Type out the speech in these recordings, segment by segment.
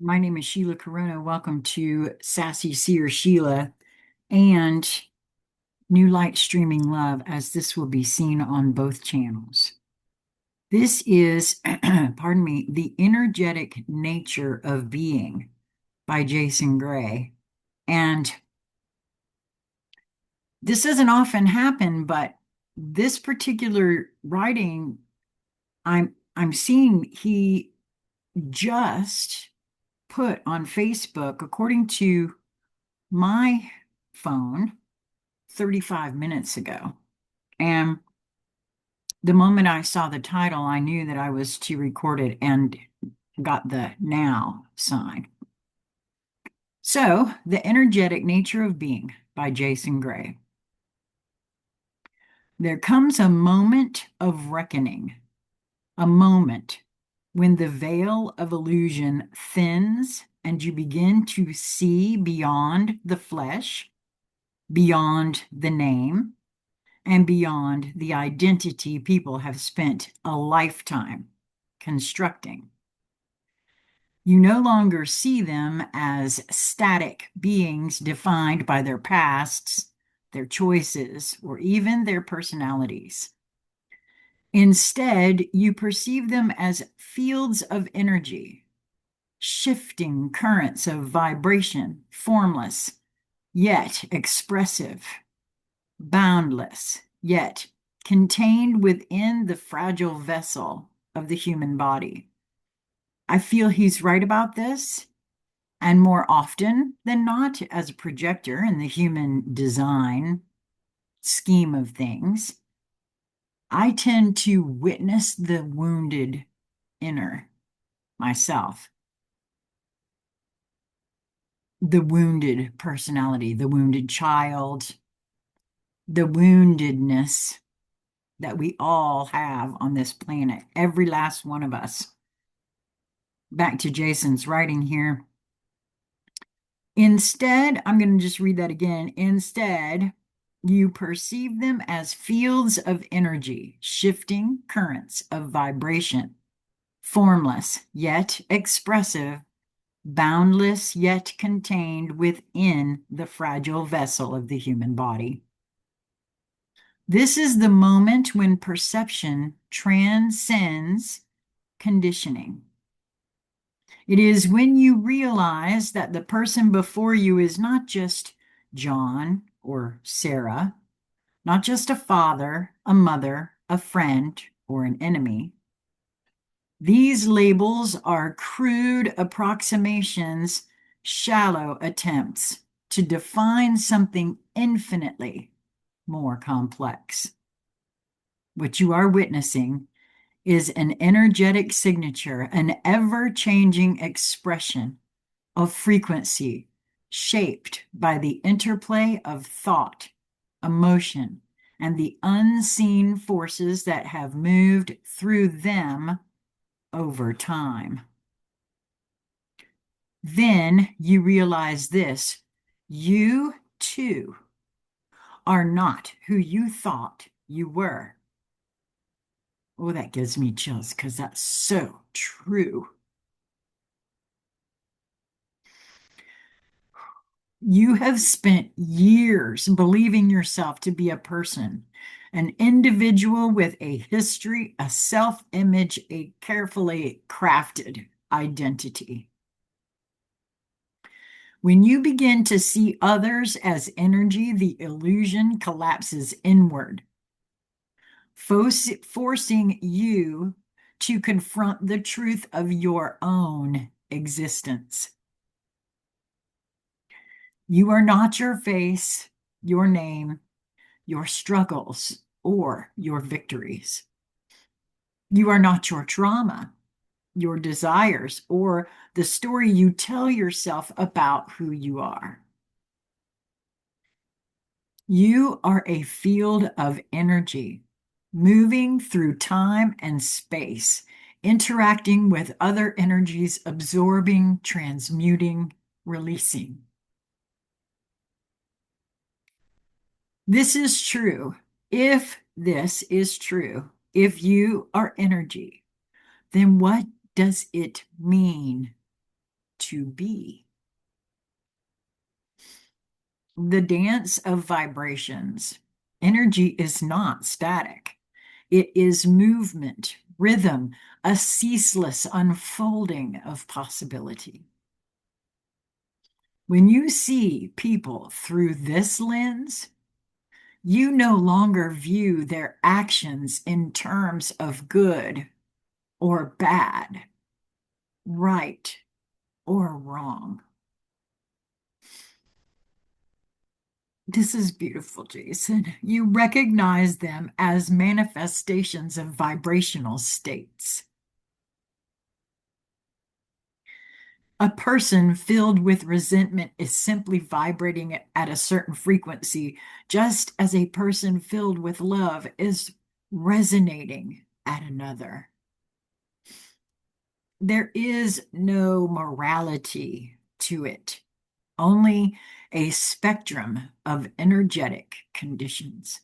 My name is Sheila Corona. Welcome to Sassy Seer Sheila and New Light Streaming Love, as this will be seen on both channels. This is, pardon me, The Energetic Nature of Being by Jason Gray. And this doesn't often happen, but this particular writing, I'm seeing he just put on Facebook, according to my phone, 35 minutes ago. And the moment I saw the title, I knew that I was to record it and got the now sign. So, The Energetic Nature of Being by Jason Gray. There comes a moment of reckoning, a moment when the veil of illusion thins and you begin to see beyond the flesh, beyond the name, and beyond the identity people have spent a lifetime constructing. You no longer see them as static beings defined by their pasts, their choices, or even their personalities. Instead, you perceive them as fields of energy, shifting currents of vibration, formless, yet expressive, boundless, yet contained within the fragile vessel of the human body. I feel he's right about this, and more often than not, as a projector in the human design scheme of things, I tend to witness the wounded inner myself, the wounded personality, the wounded child, the woundedness that we all have on this planet, every last one of us. Back to Jason's writing here. Instead, I'm going to just read that again. Instead, you perceive them as fields of energy, shifting currents of vibration, formless yet expressive, boundless yet contained within the fragile vessel of the human body. This is the moment when perception transcends conditioning. It is when you realize that the person before you is not just John or Sarah, not just a father, a mother, a friend, or an enemy. These labels are crude approximations, shallow attempts to define something infinitely more complex. What you are witnessing is an energetic signature, an ever-changing expression of frequency shaped by the interplay of thought, emotion, and the unseen forces that have moved through them over time. Then you realize this: you too are not who you thought you were. Oh, that gives me chills because that's so true. You have spent years believing yourself to be a person, an individual with a history, a self-image, a carefully crafted identity. When you begin to see others as energy, the illusion collapses inward, forcing you to confront the truth of your own existence. You are not your face, your name, your struggles, or your victories. You are not your trauma, your desires, or the story you tell yourself about who you are. You are a field of energy, moving through time and space, interacting with other energies, absorbing, transmuting, releasing. This is true. If this is true, if you are energy, then what does it mean to be. The dance of vibrations. Energy is not static. It is movement, rhythm, a ceaseless unfolding of possibility. When you see people through this lens, you no longer view their actions in terms of good or bad, right or wrong. This is beautiful, Jason. You recognize them as manifestations of vibrational states. A person filled with resentment is simply vibrating at a certain frequency, just as a person filled with love is resonating at another. There is no morality to it, only a spectrum of energetic conditions.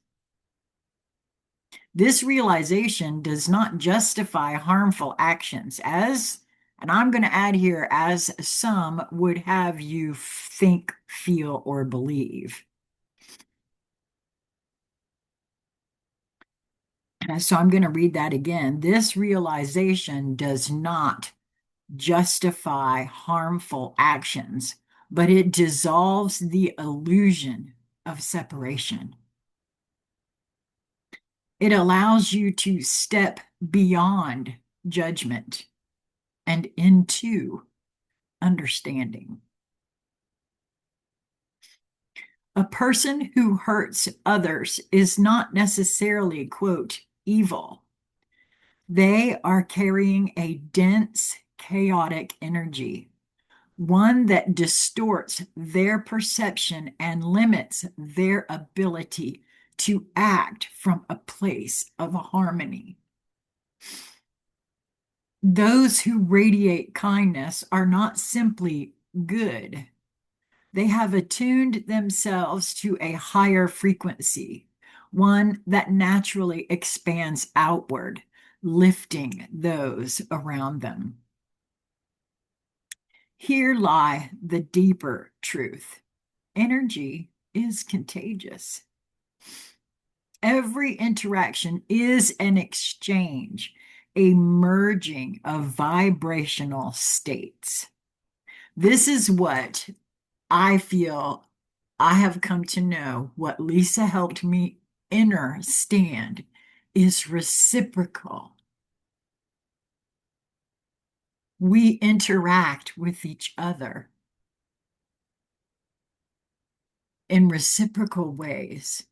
This realization does not justify harmful actions, and I'm going to add here, as some would have you think, feel, or believe. So I'm going to read that again. This realization does not justify harmful actions, but it dissolves the illusion of separation. It allows you to step beyond judgment and into understanding. A person who hurts others is not necessarily, quote, evil. They are carrying a dense, chaotic energy, one that distorts their perception and limits their ability to act from a place of harmony. Those who radiate kindness are not simply good. They have attuned themselves to a higher frequency, one that naturally expands outward, lifting those around them. Here lie the deeper truth. Energy is contagious. Every interaction is an exchange, a merging of vibrational states. This is what I feel I have come to know, what Lisa helped me understand, is reciprocal. We interact with each other in reciprocal ways.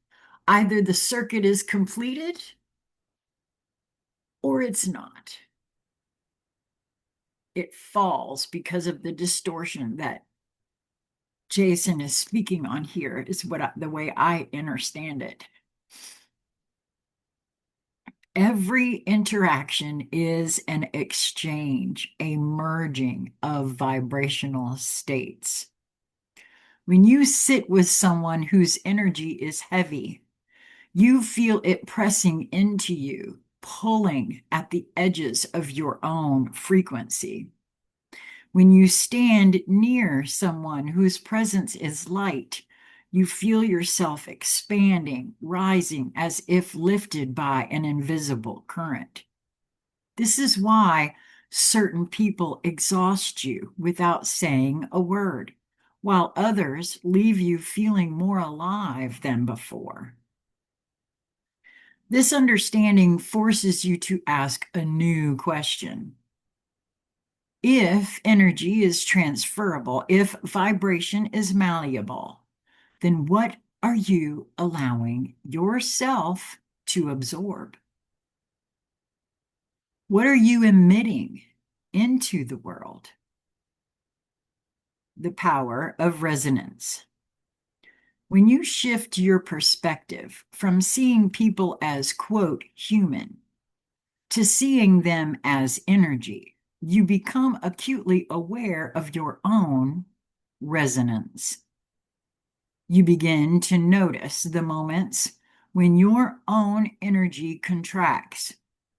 Either the circuit is completed or it's not. It falls because of the distortion that Jason is speaking on here, is the way I understand it. Every interaction is an exchange, a merging of vibrational states. When you sit with someone whose energy is heavy, you feel it pressing into you, pulling at the edges of your own frequency. When you stand near someone whose presence is light, you feel yourself expanding, rising as if lifted by an invisible current. This is why certain people exhaust you without saying a word, while others leave you feeling more alive than before. This understanding forces you to ask a new question. If energy is transferable, if vibration is malleable, then what are you allowing yourself to absorb? What are you emitting into the world? The power of resonance. When you shift your perspective from seeing people as, quote, human, to seeing them as energy, you become acutely aware of your own resonance. You begin to notice the moments when your own energy contracts,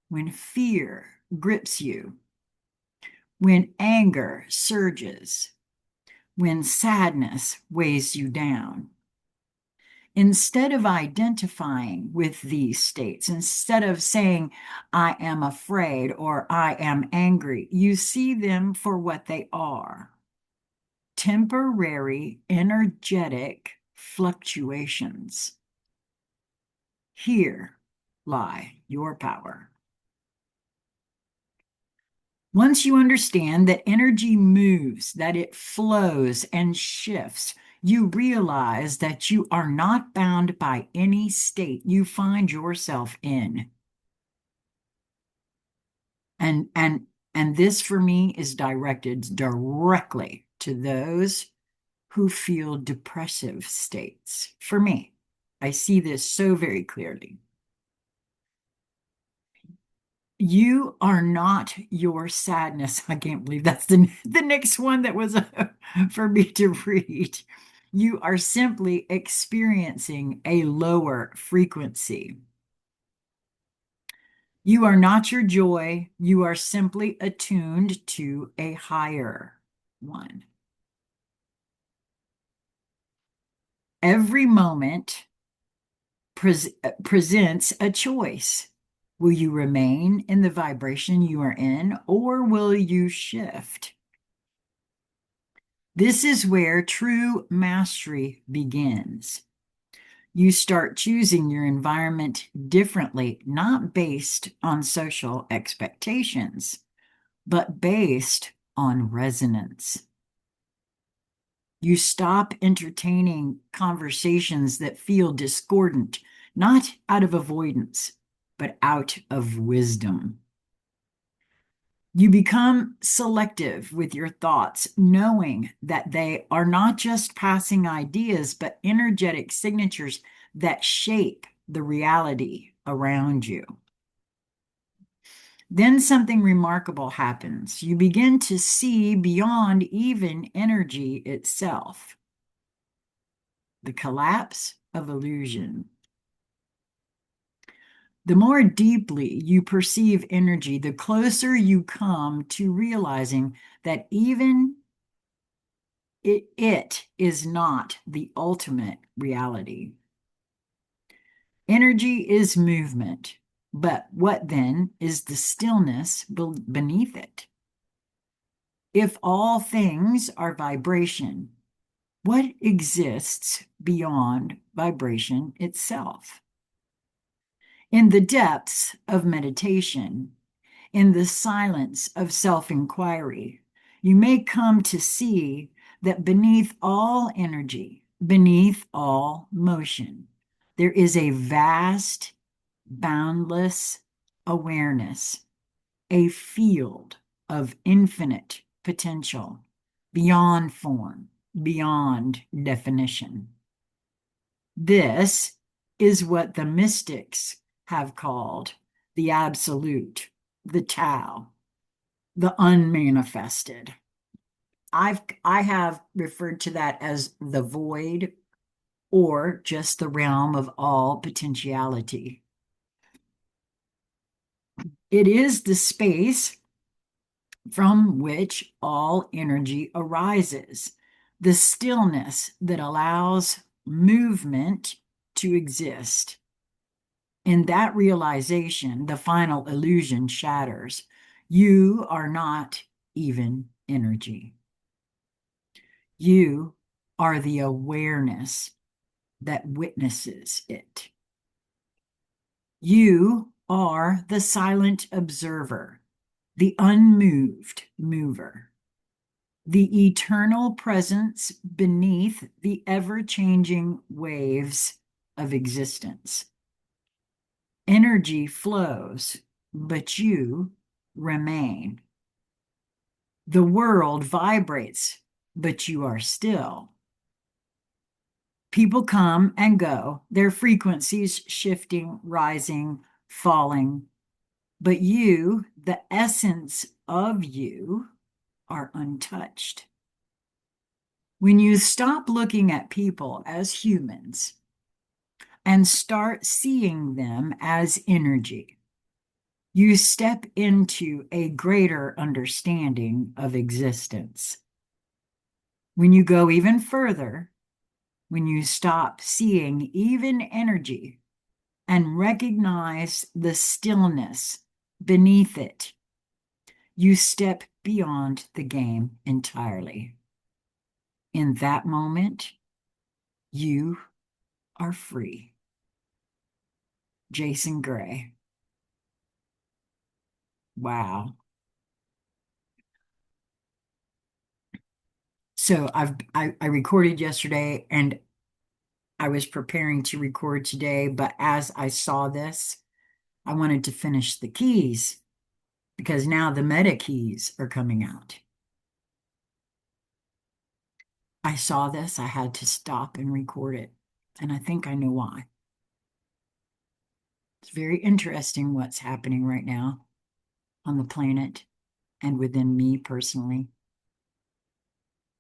when fear grips you, when anger surges, when sadness weighs you down. Instead of identifying with these states, instead of saying, I am afraid or I am angry, you see them for what they are: temporary energetic fluctuations. Here lie your power. Once you understand that energy moves, that it flows and shifts, you realize that you are not bound by any state you find yourself in. And this for me is directed directly to those who feel depressive states. For me, I see this so very clearly. You are not your sadness. I can't believe that's the next one that was for me to read. You are simply experiencing a lower frequency. You are not your joy. You are simply attuned to a higher one. Every moment presents a choice. Will you remain in the vibration you are in, or will you shift? This is where true mastery begins. You start choosing your environment differently, not based on social expectations, but based on resonance. You stop entertaining conversations that feel discordant, not out of avoidance, but out of wisdom. You become selective with your thoughts, knowing that they are not just passing ideas, but energetic signatures that shape the reality around you. Then something remarkable happens. You begin to see beyond even energy itself. The collapse of illusion. The more deeply you perceive energy, the closer you come to realizing that even it is not the ultimate reality. Energy is movement, but what then is the stillness beneath it? If all things are vibration, what exists beyond vibration itself? In the depths of meditation, in the silence of self-inquiry, you may come to see that beneath all energy, beneath all motion, there is a vast, boundless awareness, a field of infinite potential, beyond form, beyond definition. This is what the mystics have called the absolute, the Tao, the unmanifested. I have referred to that as the void, or just the realm of all potentiality. It is the space from which all energy arises, the stillness that allows movement to exist. In that realization, the final illusion shatters. You are not even energy. You are the awareness that witnesses it. You are the silent observer, the unmoved mover, the eternal presence beneath the ever-changing waves of existence. Energy flows, but you remain. The world vibrates, but you are still. People come and go, their frequencies shifting, rising, falling, but you, the essence of you, are untouched. When you stop looking at people as humans and start seeing them as energy, You step into a greater understanding of existence. When you go even further, when you stop seeing even energy and recognize the stillness beneath it, you step beyond the game entirely. In that moment, you are free. Jason Gray. Wow. So I recorded yesterday and I was preparing to record today, but as I saw this, I wanted to finish the keys because now the meta keys are coming out. I saw this, I had to stop and record it, and I think I know why. It's very interesting what's happening right now on the planet and within me personally.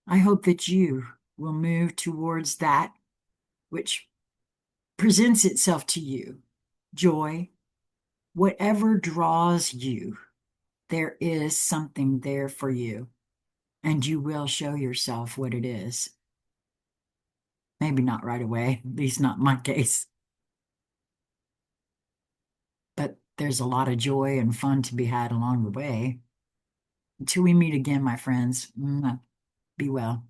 I hope that you will move towards that which presents itself to you. Joy, whatever draws you, there is something there for you, and you will show yourself what it is. Maybe not right away, at least not in my case. But there's a lot of joy and fun to be had along the way. Until we meet again, my friends, be well.